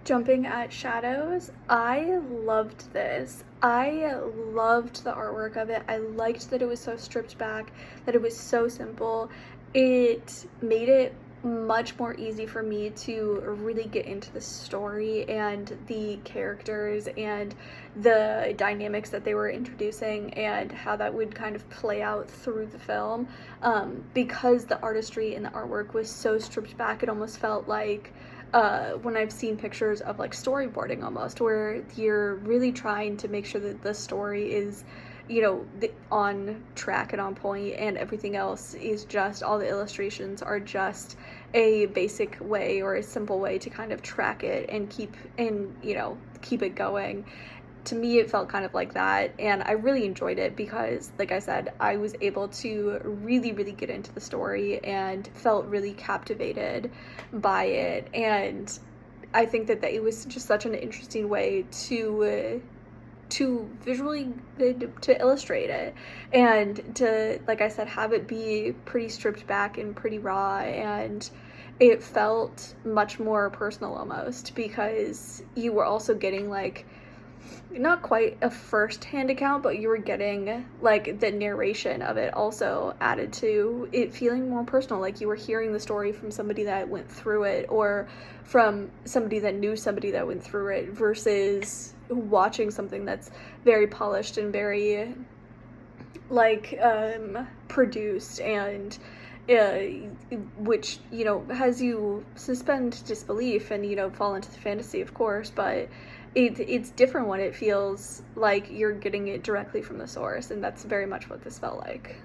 Jumping at Shadows, I loved this. I loved the artwork of it. I liked that it was so stripped back, that it was so simple. It made it much more easy for me to really get into the story and the characters and the dynamics that they were introducing and how that would kind of play out through the film. Because the artistry and the artwork was so stripped back, it almost felt like when I've seen pictures of like storyboarding almost, where you're really trying to make sure that the story is, on track and on point, and everything else is just, all the illustrations are just a basic way or a simple way to kind of track it and keep it going. To me, it felt kind of like that, and I really enjoyed it because, like I said, I was able to really, really get into the story and felt really captivated by it. And I think that it was just such an interesting way to visually to illustrate it, and to, like I said, have it be pretty stripped back and pretty raw, and it felt much more personal almost, because you were also getting like not quite a first-hand account, but you were getting like the narration of it also added to it feeling more personal, like you were hearing the story from somebody that went through it, or from somebody that knew somebody that went through it, versus watching something that's very polished and very like produced, and which has you suspend disbelief and fall into the fantasy, of course, but it's different when it feels like you're getting it directly from the source, and that's very much what this felt like.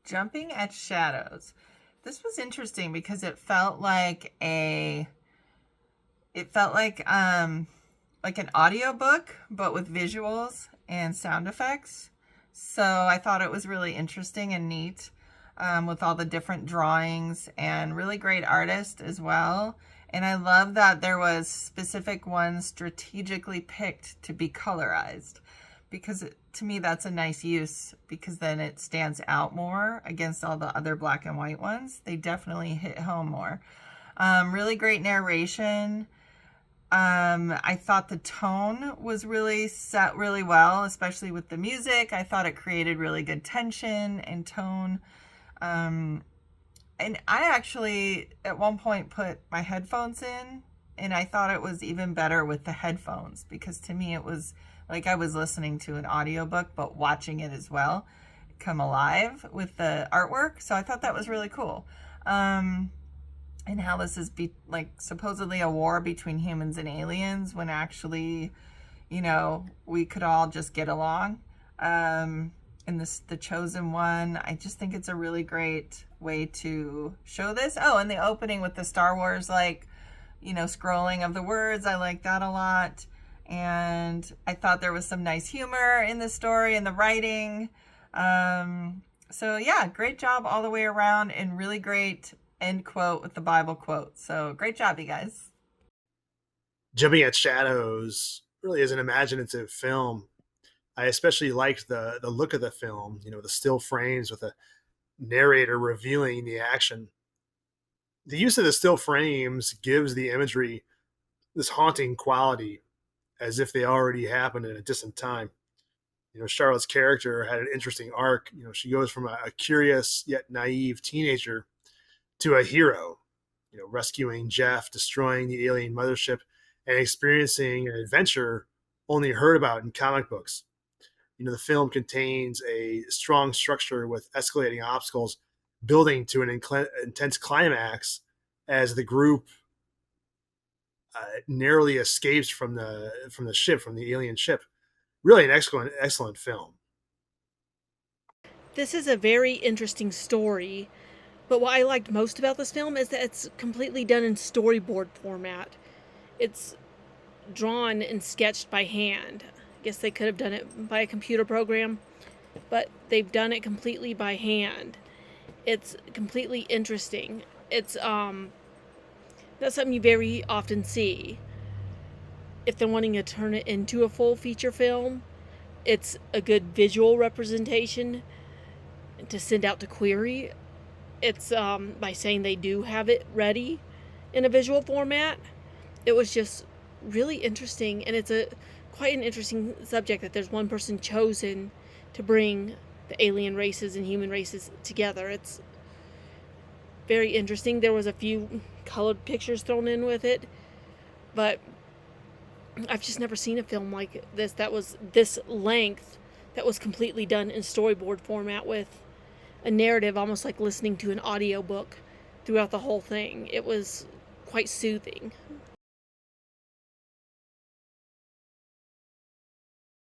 Jumping at Shadows. This was interesting because it felt like an audiobook, but with visuals and sound effects. So I thought it was really interesting and neat, with all the different drawings, and really great artist as well. And I love that there was specific ones strategically picked to be colorized, because to me that's a nice use, because then it stands out more against all the other black and white ones. They definitely hit home more. Really great narration. I thought the tone was really set really well, especially with the music. I thought it created really good tension and tone. And I actually, at one point, put my headphones in, and I thought it was even better with the headphones, because to me it was like I was listening to an audiobook, but watching it as well come alive with the artwork. So I thought that was really cool. And how this is supposedly a war between humans and aliens, when actually, we could all just get along. And the chosen one, I just think it's a really great way to show this. Oh, and the opening with the Star Wars, scrolling of the words, I like that a lot. And I thought there was some nice humor in the story and the writing. So yeah, great job all the way around, and really great end quote with the Bible quote. So great job, you guys. Jumping at Shadows really is an imaginative film. I especially liked the look of the film, the still frames with a narrator revealing the action. The use of the still frames gives the imagery this haunting quality, as if they already happened in a distant time. Charlotte's character had an interesting arc. She goes from a curious yet naive teenager to a hero, rescuing Jeff, destroying the alien mothership, and experiencing an adventure only heard about in comic books. The film contains a strong structure with escalating obstacles building to an intense climax as the group narrowly escapes from the alien ship. Really an excellent film. This is a very interesting story, but what I liked most about this film is that it's completely done in storyboard format. It's drawn and sketched by hand. I guess they could have done it by a computer program, but they've done it completely by hand. It's completely interesting. It's not something you very often see. If they're wanting to turn it into a full feature film, it's a good visual representation to send out to query. It's by saying they do have it ready in a visual format. It was just really interesting, and it's quite an interesting subject that there's one person chosen to bring the alien races and human races together. It's very interesting. There was a few colored pictures thrown in with it, but I've just never seen a film like this that was this length, that was completely done in storyboard format with a narrative, almost like listening to an audiobook throughout the whole thing. It was quite soothing.